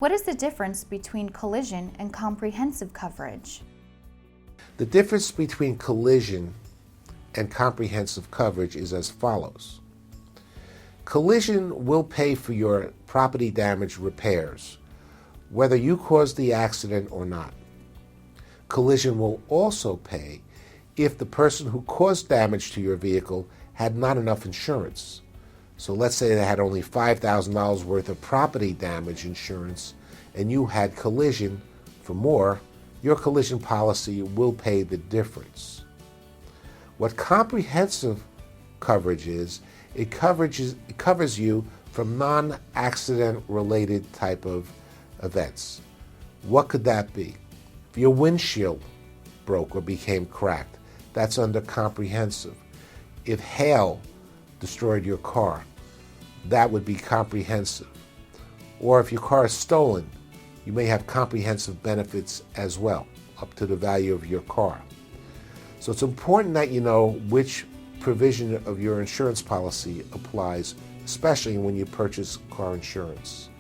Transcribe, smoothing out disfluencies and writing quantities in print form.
What is the difference between collision and comprehensive coverage? The difference between collision and comprehensive coverage is as follows. Collision will pay for your property damage repairs, whether you caused the accident or not. Collision will also pay if the person who caused damage to your vehicle had not enough insurance. So let's say they had only $5,000 worth of property damage insurance and you had collision for more, your collision policy will pay the difference. What comprehensive coverage is, it covers you from non-accident related type of events. What could that be? If your windshield broke or became cracked, that's under comprehensive. If hail destroyed your car, that would be comprehensive. Or if your car is stolen, you may have comprehensive benefits as well, up to the value of your car. So it's important that you know which provision of your insurance policy applies, especially when you purchase car insurance.